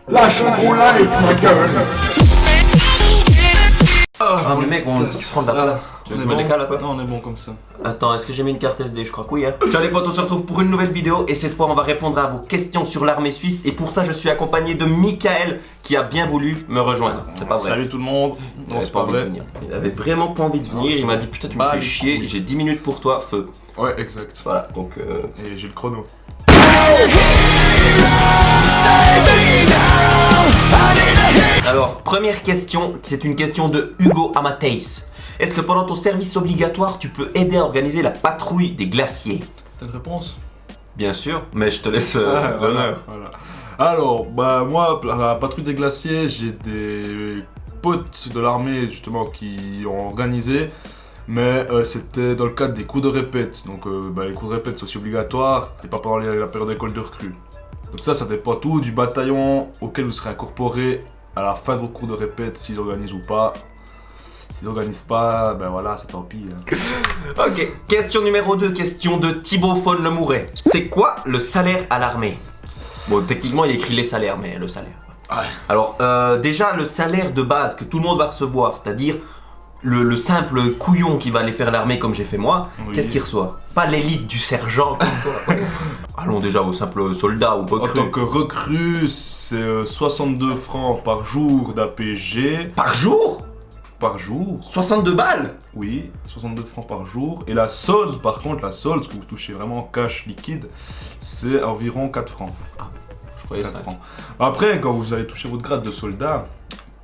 Lâche un gros like, ma gueule. Ah mais mec, on prend de la place. Tu me décales un peu? Non, on est bon comme ça. Attends, est-ce que j'ai mis une carte SD? Je crois que oui hein. Ciao les potes, on se retrouve pour une nouvelle vidéo et cette fois on va répondre à vos questions sur l'armée suisse et pour ça je suis accompagné de Michael qui a bien voulu me rejoindre. C'est pas vrai. Salut tout le monde. Il Non, avait c'est pas pas envie de vrai. venir. Il avait vraiment pas envie de venir, il m'a dit putain tu me fais chier, j'ai 10 minutes pour toi, feu. Ouais, exact. Voilà, donc Et j'ai le chrono. Alors, première question, c'est une question de Hugo Amateis. Est-ce que pendant ton service obligatoire, tu peux aider à organiser la patrouille des glaciers? T'as une réponse? Bien sûr, mais je te laisse Voilà. Alors, bah moi, à la patrouille des glaciers, j'ai des potes de l'armée justement qui ont organisé. Mais c'était dans le cadre des cours de répète. Donc les cours de répète c'est aussi obligatoire. C'est pas pendant la période d'école de recrue. Donc ça dépend tout du bataillon auquel vous serez incorporé à la fin de vos cours de répète, s'ils organisent ou pas. S'ils organisent pas, ben voilà, c'est tant pis. Hein. Ok, question numéro 2, question de Thibaut Fon Le Mouret. C'est quoi le salaire à l'armée? Bon, techniquement il écrit les salaires, mais le salaire. Ouais. Alors, déjà le salaire de base que tout le monde va recevoir, c'est-à-dire le simple couillon qui va aller faire l'armée comme j'ai fait moi, Oui. qu'est-ce qu'il reçoit? Pas l'élite du sergent comme toi. Allons déjà au simple soldat ou En recrue. tant que recrue, c'est 62 francs par jour d'APG. Par jour? Par jour? 62 balles? Oui, 62 francs par jour. Et la solde, par contre, la solde, ce que vous touchez vraiment cash liquide, c'est environ 4 francs. Je croyais 4 ça. francs. Après, quand vous allez toucher votre grade de soldat,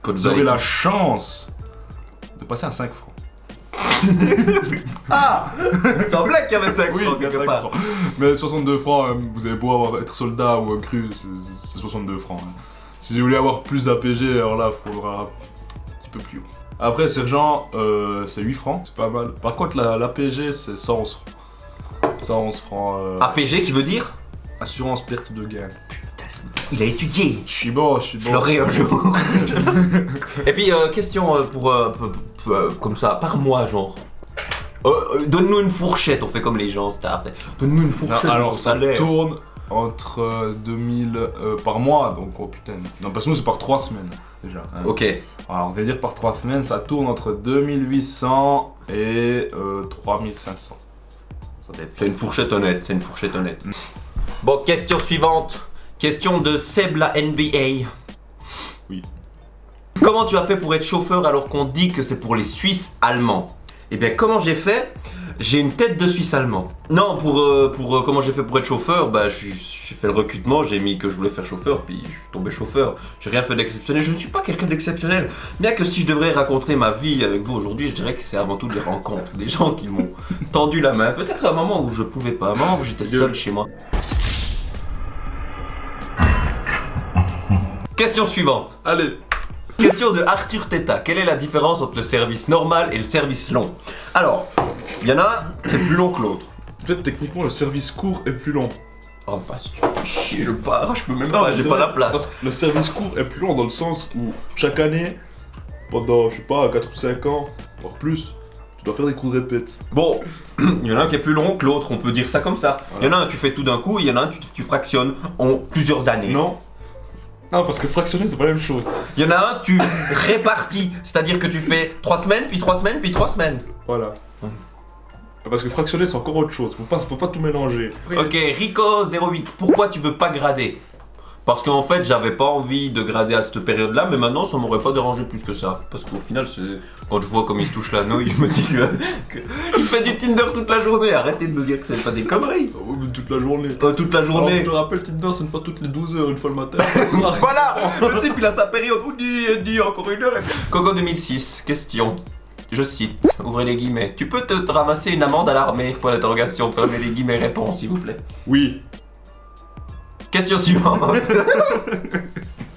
Quand vous aurez la chance de passer à 5 francs. Ah! Il semblait qu'il y avait 5 Oui, francs quelque 5 part. francs. Mais 62 francs, vous avez beau être soldat ou recrue, c'est 62 francs. Hein. Si vous voulez avoir plus d'APG, alors là, il faudra un petit peu plus haut. Après, sergent, c'est 8 francs, c'est pas mal. Par contre, l'APG, c'est 111 francs. 111 francs. APG qui veut dire? Assurance perte de gain. Il a étudié. Je suis bon. Je l'aurai un jour. Et puis, question comme ça, par mois, genre. Donne-nous une fourchette, on fait comme les gens, Star. Donne-nous une fourchette de ton Alors, ça salaire. tourne entre 2000 par mois, donc oh putain. Non, parce que nous, c'est par 3 semaines déjà. Hein. Ok. Alors, on va dire par 3 semaines, ça tourne entre 2800 et 3500. Ça dépend. C'est une fourchette honnête, c'est une fourchette honnête. Bon, question suivante. Question de Seb la NBA. Oui. Comment tu as fait pour être chauffeur alors qu'on dit que c'est pour les Suisses allemands? Eh bien, comment j'ai fait? J'ai une tête de Suisse allemand. Non, pour comment j'ai fait pour être chauffeur, bah j'ai fait le recrutement, j'ai mis que je voulais faire chauffeur, puis je suis tombé chauffeur. J'ai rien fait d'exceptionnel, je ne suis pas quelqu'un d'exceptionnel. Bien que si je devrais raconter ma vie avec vous aujourd'hui, je dirais que c'est avant tout des rencontres, des gens qui m'ont tendu la main. Peut-être à un moment où je pouvais pas, à un moment où j'étais seul chez moi. Question suivante. Allez. Question de Arthur Teta. Quelle est la différence entre le service normal et le service long? Alors, il y en a un, c'est plus long que l'autre. Peut-être techniquement, le service court est plus long. Oh bah si tu me fais chier, je pars, je peux même Non, pas, mais j'ai c'est pas vrai, la place. Parce que le service court est plus long dans le sens où chaque année, pendant, je sais pas, 4 ou 5 ans, voire plus, tu dois faire des cours de répète. Bon, il y en a un qui est plus long que l'autre, on peut dire ça comme ça. Il y en a un tu fais tout d'un coup, il y en a un tu fractionnes en plusieurs années. Non. Non, parce que fractionner, c'est pas la même chose. Il y en a un tu répartis, c'est-à-dire que tu fais 3 semaines, puis 3 semaines, puis 3 semaines. Voilà. Parce que fractionner, c'est encore autre chose. Faut pas tout mélanger. Ok, Rico08, pourquoi tu veux pas grader? Parce qu'en fait, j'avais pas envie de grader à cette période-là, mais maintenant, ça m'aurait pas dérangé plus que ça. Parce qu'au final, quand je vois comme il se touche la nouille, je me dis il fait du Tinder toute la journée. Arrêtez de me dire que c'est pas des conneries. Oh, mais toute la journée. Toute la journée. Alors, je te rappelle, Tinder, c'est une fois toutes les 12 heures, une fois le matin. le soir. Voilà, le type il a sa période. Vous dit encore une heure. Coco 2006, question. Je cite, ouvrez les guillemets. Tu peux te ramasser une amende à l'armée? Point d'interrogation, fermez les guillemets, réponse s'il vous plaît. Oui. Question suivante.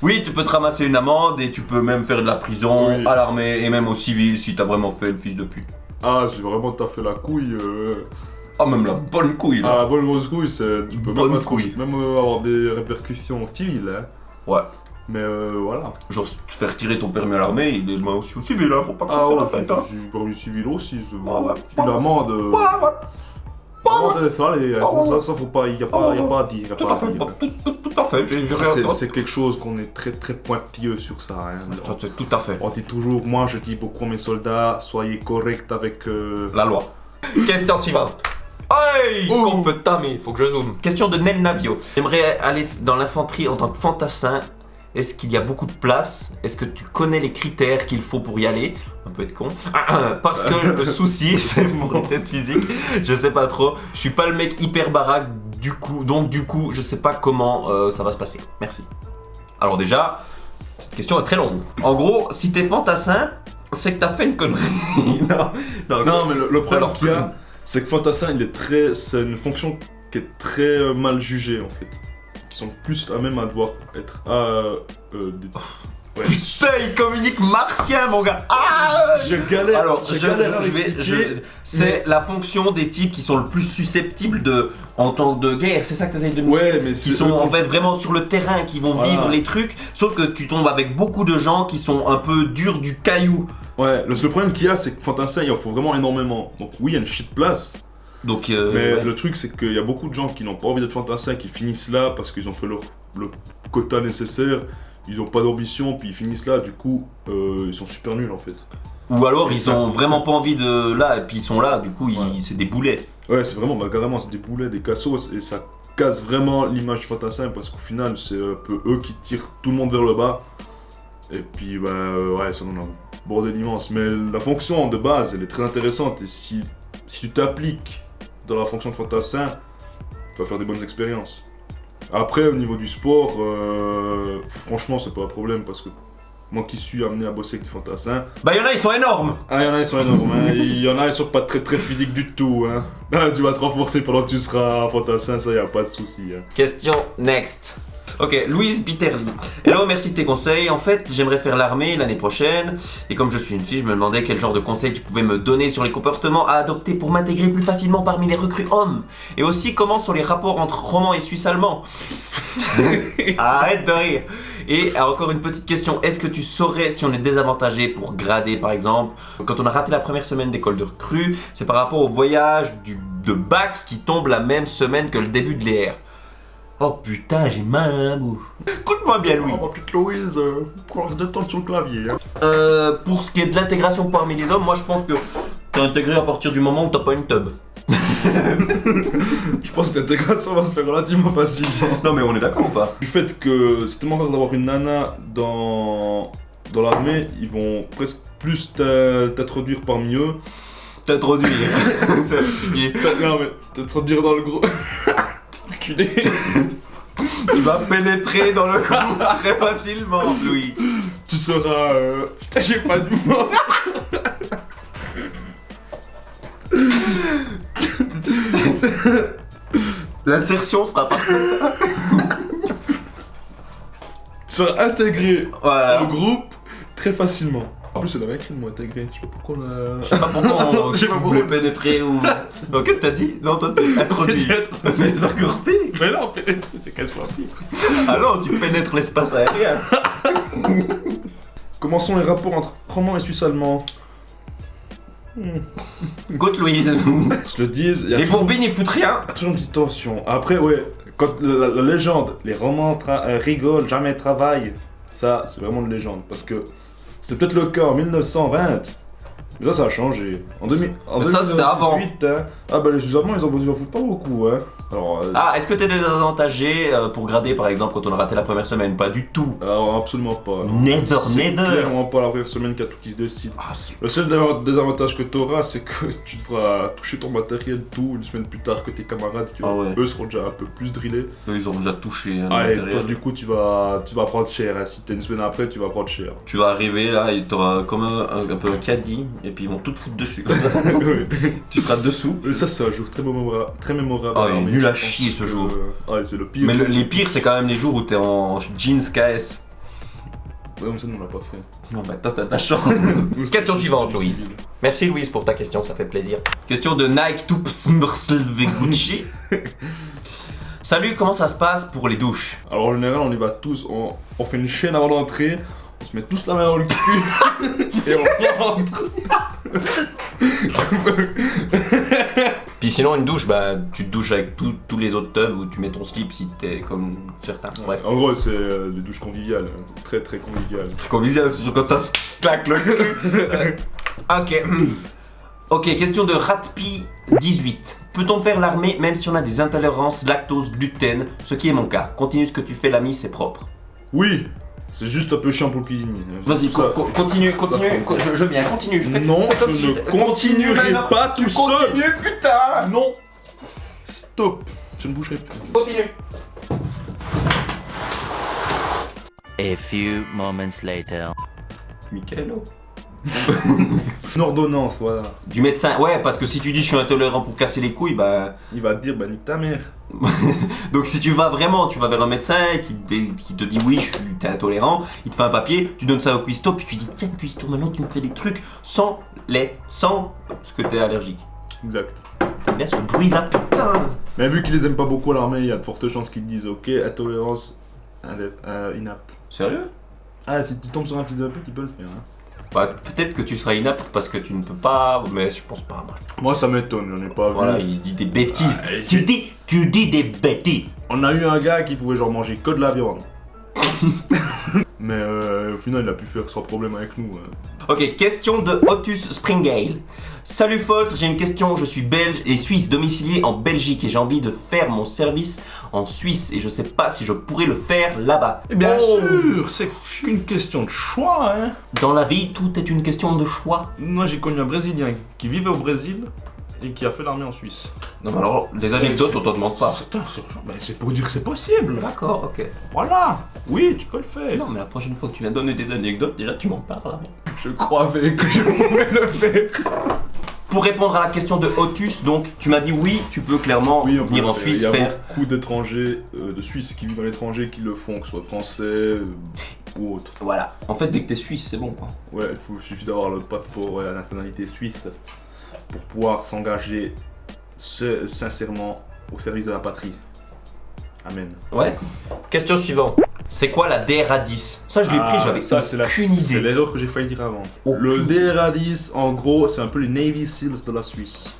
Oui, tu peux te ramasser une amende et tu peux même faire de la prison Oui. à l'armée et même au civil si t'as vraiment fait le fils de pute. Ah, j'ai vraiment taffé la couille. Ah, même la bonne couille Ah, là. la bonne grosse couille, tu peux Bonne même, couille. même avoir des répercussions civiles. Hein. Ouais. Mais voilà. Genre, si tu fais retirer ton permis à l'armée, il est demain aussi au civil, hein, faut pas Ah, casser la ouais, fête, hein. j'ai permis civil aussi. Ah ouais. Puis l'amende. Ouais, ouais. Ça, faut pas, y a pas à dire. Tout à fait, tout à fait. C'est quelque chose qu'on est très très pointilleux sur ça. Hein. Ça, c'est tout à fait. On dit toujours, moi je dis beaucoup à mes soldats, soyez corrects avec La loi. Question suivante. Hey, qu'on peut tamer, faut que je zoome. Question de Nel Navio. J'aimerais aller dans l'infanterie en tant que fantassin. Est-ce qu'il y a beaucoup de place? Est-ce que tu connais les critères qu'il faut pour y aller? Un peu de con. Parce que le souci, c'est pour les tests physiques. Je sais pas trop. Je suis pas le mec hyper baraque. Du coup, je sais pas comment ça va se passer. Merci. Alors déjà, cette question est très longue. En gros, si t'es fantassin, c'est que t'as fait une connerie. Non, mais le problème qu'il y a, c'est que fantassin, c'est une fonction qui est très mal jugée en fait. Qui sont plus à même à devoir être Putain, il communique martien, mon gars. Je galère. Alors, c'est mais- la fonction des types qui sont le plus susceptibles en temps de guerre. C'est ça que tu essayes de me dire. Ouais, mais Qui sont en fait vraiment sur le terrain, qui vont Voilà. vivre les trucs. Sauf que tu tombes avec beaucoup de gens qui sont un peu durs du caillou. Ouais, le problème qu'il y a, c'est que fantassin, il en faut vraiment énormément. Donc oui, il y a une shit place. Donc, Mais ouais. le truc, c'est qu'il y a beaucoup de gens qui n'ont pas envie d'être fantassins, qui finissent là parce qu'ils ont fait le quota nécessaire, ils n'ont pas d'ambition, puis ils finissent là, du coup, ils sont super nuls en fait. Ou alors ils ça- ont vraiment ça- pas envie de là, et puis ils sont là, du coup, Ouais. c'est des boulets. Ouais, c'est vraiment, carrément, c'est des boulets, des cassos, et ça casse vraiment l'image du fantassin parce qu'au final, c'est un peu eux qui tirent tout le monde vers le bas. Et puis, ouais, ça donne un bordel immense. Mais la fonction de base, elle est très intéressante, et si tu t'appliques dans la fonction de fantassin, tu vas faire des bonnes expériences. Après, au niveau du sport, franchement, c'est pas un problème parce que moi qui suis amené à bosser avec des fantassins. Bah, y'en a, ils sont énormes. Ah, il y en a, ils sont énormes, hein. Il y en a, ils sont pas très très physiques du tout, hein. Ah, tu vas te renforcer pendant que tu seras fantassin, ça y a pas de souci, hein. Question next. Ok, Louise Bitterly. Hello, merci de tes conseils. En fait, j'aimerais faire l'armée l'année prochaine. Et comme je suis une fille, je me demandais quel genre de conseils tu pouvais me donner sur les comportements à adopter pour m'intégrer plus facilement parmi les recrues hommes. Et aussi, comment sont les rapports entre roman et suisse-allemand. Arrête de rire. Et encore une petite question. Est-ce que tu saurais si on est désavantagé pour grader, par exemple? Quand on a raté la première semaine d'école de recrue, c'est par rapport au voyage de bac qui tombe la même semaine que le début de l'ER. Oh putain, j'ai mal à la bouche. Écoute-moi bien, Louis. Oh, ma petite Louise, on reste détendre sur le clavier, hein. Pour ce qui est de l'intégration parmi les hommes, moi je pense que t'es intégré à partir du moment où t'as pas une tub. Je pense que l'intégration va se faire relativement facilement. Non mais on est d'accord ou pas? Du fait que c'est tellement rare d'avoir une nana dans l'armée, ils vont presque plus t'introduire parmi eux. T'introduire. Non mais t'introduire dans le groupe. Enculé. Il va pénétrer dans le groupe très facilement, Louis. Tu seras. Putain, j'ai pas d'humour. L'insertion sera parfaite. Tu seras intégré Voilà. au groupe très facilement. En plus, elle avait écrit le mot intégré. Je sais pas pourquoi on a. Je sais pas pourquoi on Je sais pas voulait pourquoi. pénétrer ou. Donc qu'est-ce que t'as dit? Non, toi t'es introduit. Mais c'est encore pire. Mais non, pénétrer, c'est quasiment pire. Alors tu pénètres l'espace aérien. Comment sont les rapports entre roman et suisse-allemand? Écoute Louise. Je le dise, il y a Les toujours- bourbines ils foutent rien. toujours une petite tension. Après, ouais, quand la légende, les romans rigolent, jamais travaillent, ça, c'est vraiment une légende. Parce que c'était peut-être le cas en 1920, mais ça a changé. En Mais ça, c'était avant. 2018, hein, ah bah les Allemands, ils en foutent pas beaucoup, hein. Alors, Ah, est-ce que t'es désavantagé pour grader par exemple quand on a raté la première semaine? Pas du tout. alors, absolument pas. non. Never, C'est never. clairement pas la première semaine qu'il y a tout qui se décide. Ah, si. Le seul désavantage que tu auras, c'est que tu devras toucher ton matériel tout une semaine plus tard que tes camarades qui, Ah ouais. eux, seront déjà un peu plus drillés. Eux, ils ont déjà touché hein, le Ah, et matériel. toi, du coup, tu vas prendre cher. Hein. Si t'es une semaine après, tu vas prendre cher. Tu vas arriver là et t'auras comme un peu un caddie et puis ils vont tout te foutre dessus comme ça. Oui. Tu seras dessous. Mais ça, c'est un jour très mémorable. Ah, il est Alors, mais nul à je pense chier, ce que- jour. Ah, c'est le pire. Mais les pires, c'est quand même les jours où t'es en jeans KS. Ouais, mais ça, nous, on l'a pas fait. Non, bah toi, t'as de la chance. Question suivante, Louise. Merci Louise pour ta question, ça fait plaisir. Question de Nike Gucci. Salut, comment ça se passe pour les douches? Alors, en général, on y va tous. On fait une chaîne avant d'entrer. On se met tous la main dans le cul. Et on rentre. Puis sinon, une douche, bah tu te douches avec tous les autres tubs où tu mets ton slip si t'es comme certains. Bref. En gros, c'est des douches conviviales, hein. C'est très très convivial. Convivial, surtout quand ça se claque le cul. Ok. Ok, question de Ratpi18. Peut-on faire l'armée même si on a des intolérances lactose, gluten, ce qui est mon cas? Continue ce que tu fais, l'ami, c'est propre. Oui, c'est juste un peu chiant pour le cuisinier. Vas-y, Ça- continue. Je viens, continue. Non, comme je si ne t'étais- continuerai maintenant. pas tout seul. Continue, putain. Non. Stop. Je ne bougerai plus. Continue. A few moments later. Michaelo. Une ordonnance, voilà. Du médecin, ouais, parce que si tu dis je suis intolérant pour casser les couilles, bah. Il va te dire, bah nique ta mère. Donc si tu vas vraiment, tu vas vers un médecin qui te dit oui, t'es intolérant, il te fait un papier, tu donnes ça au cuistot, puis tu dis tiens cuistot, maintenant tu me fais des trucs sans ce que t'es allergique. Exact. T'aimes bien ce bruit là, putain. Mais vu qu'ils les aiment pas beaucoup à l'armée, il y a de fortes chances qu'ils te disent ok, intolérance inapte. Sérieux? Ah, si tu tombes sur un fils de pute, il peut le faire. Hein. Bah peut-être que tu seras inapte parce que tu ne peux pas, mais je pense pas. Moi. Moi, ça m'étonne, j'en ai pas Voilà, vu. il dit des bêtises. Ah, Tu dis des bêtises. On a eu un gars qui pouvait genre manger que de la viande. Mais au final, il a pu faire sans problème avec nous. Ok, question de Otus Springale. Salut Folk, j'ai une question. Je suis belge et suisse domicilié en Belgique et j'ai envie de faire mon service en Suisse et je sais pas si je pourrais le faire là-bas. Et bien Oh. sûr, c'est qu'une question de choix. Hein. Dans la vie, tout est une question de choix. Moi, j'ai connu un Brésilien qui vivait au Brésil et qui a fait l'armée en Suisse. Non, mais alors, les anecdotes, on t'en demande pas. C'est pour dire que c'est possible. D'accord, ok. Voilà. Oui, tu peux le faire. Non, mais la prochaine fois que tu viens donner des anecdotes, déjà tu m'en parles. Hein. Je croyais que je pouvais le faire. Pour répondre à la question de Otus, donc tu m'as dit oui, tu peux clairement Oui, on peut venir le en faire. Suisse Il y a faire. beaucoup d'étrangers, de Suisses qui vivent à l'étranger qui le font, que ce soit français ou autre. Voilà. En fait, dès que t'es suisse, c'est bon quoi. Ouais, il suffit d'avoir le passeport et la nationalité suisse pour pouvoir s'engager sincèrement au service de la patrie. Amen. Ouais. Question suivante. C'est quoi la DRA-10? Ça, je l'ai pris, j'avais aucune C'est idée. l'erreur que j'ai failli dire avant. Aucune Le DRA-10, en gros, c'est un peu les Navy Seals de la Suisse.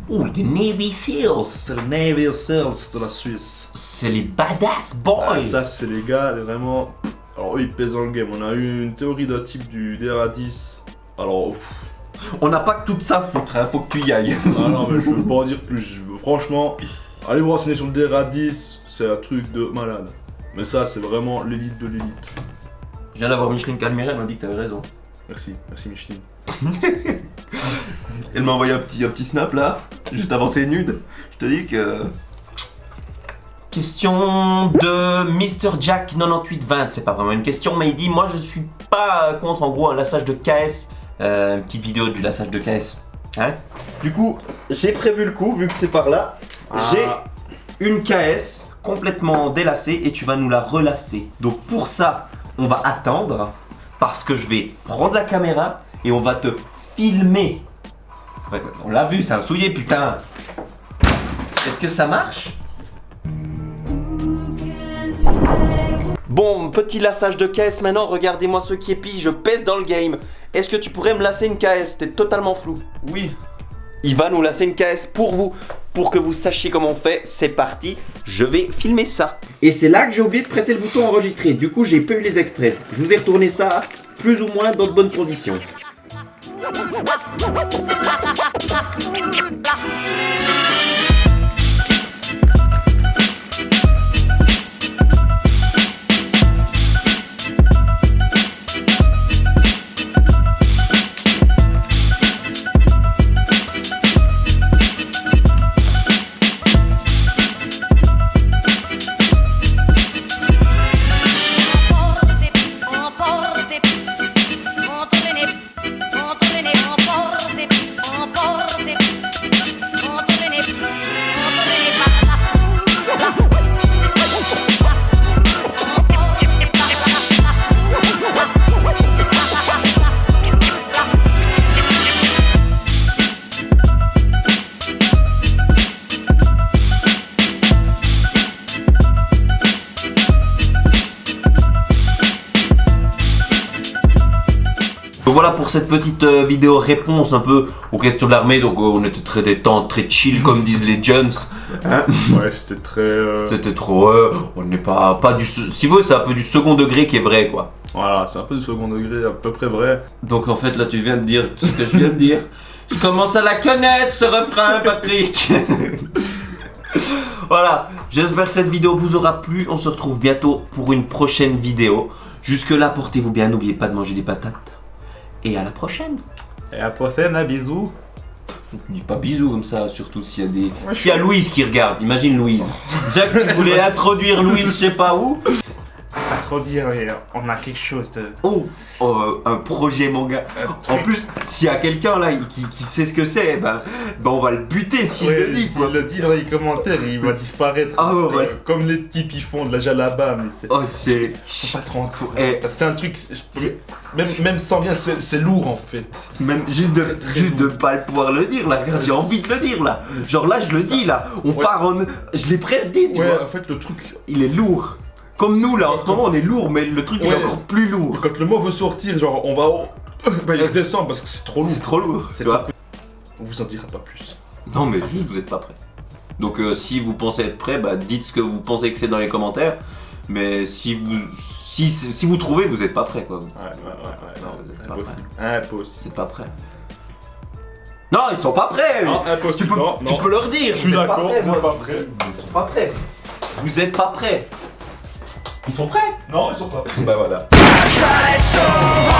Oh, les Navy Seals. C'est le Navy Seals de la Suisse. C'est les badass boys. Ah, ça, c'est les gars, vraiment. Alors, eux, ils pèsent dans le game. On a eu une théorie d'un type du DRA-10. Alors, On n'a pas que tout ça à foutre, hein, faut que tu y ailles. ah non, mais je veux pas en dire plus. Franchement, allez vous renseigner sur le DRA-10, c'est un truc de malade. Mais ça, c'est vraiment l'élite de l'élite. Je viens d'avoir Micheline Calmeret, elle m'a dit que t'avais raison. Merci Micheline. Elle m'a envoyé un petit snap là, juste avant ses nudes. Je te dis que. Question de Mr. Jack 9820, c'est pas vraiment une question, mais il dit moi je suis pas contre en gros un lassage de KS. Une petite vidéo du lassage de KS. Hein? Du coup, j'ai prévu le coup, vu que t'es par là. J'ai une KS complètement délacée et tu vas nous la relasser. Donc pour ça, on va attendre parce que je vais prendre la caméra et on va te filmer. Ouais, on l'a vu, ça a souillé, putain. Est-ce que ça marche? Bon, petit lassage de KS maintenant, regardez-moi ce qui est pis, je pèse dans le game. Est-ce que tu pourrais me lasser une KS? T'es totalement flou. Oui. Il va nous lasser une KS pour vous, pour que vous sachiez comment on fait. C'est parti, je vais filmer ça. Et c'est là que j'ai oublié de presser le bouton enregistrer. Du coup, j'ai pas eu les extraits. Je vous ai retourné ça plus ou moins dans de bonnes conditions. Emporté, entre les nez, emporté, emporté. Donc voilà pour cette petite vidéo réponse un peu aux questions de l'armée. Donc on était très détente, très chill comme disent les jeunes. Hein? Ouais, c'était très. C'était trop. On n'est pas du. Si vous, c'est un peu du second degré qui est vrai quoi. Voilà, c'est un peu du second degré, à peu près vrai. Donc en fait là tu viens de dire ce que je viens de dire. Je commence à la connaître ce refrain, Patrick. Voilà, j'espère que cette vidéo vous aura plu. On se retrouve bientôt pour une prochaine vidéo. Jusque là, portez-vous bien, n'oubliez pas de manger des patates. Et à la prochaine. Et à la prochaine, un bisou. Ne dis pas bisous comme ça, surtout s'il y a des. S'il y a Louise qui regarde, imagine Louise. Jack qui voulait introduire Louise, je sais pas où. Pas trop dire, mais on a quelque chose de. Oh, un projet manga. En plus, s'il y a quelqu'un là qui sait ce que c'est, ben on va le buter s'il le dit quoi. Il le dit dans les commentaires, il va disparaître. Ah ouais. Comme les types ils font de la jalaba, mais c'est. Oh, c'est. Faut pas trop en dire. Eh. C'est un truc. Même sans rien, c'est lourd en fait. Même juste de pas pouvoir le dire là, regarde, j'ai envie de le dire là. Genre là, je le dis là. On part en. Je l'ai presque dit, tu Ouais, vois. en fait, le truc. Il est lourd. Comme nous là, en ce moment on est lourd, mais le truc il est Ouais. encore plus lourd. Quand le mot veut sortir, genre on va. Bah, il descend parce que c'est trop lourd. C'est trop lourd, tu vois. On vous en dira pas plus. Non mais juste vous êtes pas prêts. Donc si vous pensez être prêts, bah dites ce que vous pensez que c'est dans les commentaires. Mais si vous trouvez, vous êtes pas prêts quoi. Ouais. Non, vous êtes pas Impossible. Vous Impossible. êtes pas prêts. Non, ils sont pas prêts. Non, Tu impossible. peux, Non, tu non. peux leur dire. Je suis vous êtes pas d'accord, prêts, vous moi. êtes pas prêts. Ils sont pas prêts. Vous êtes pas prêts. Ils sont prêts. Non, ils sont pas prêts. Bah voilà. I tried so hard.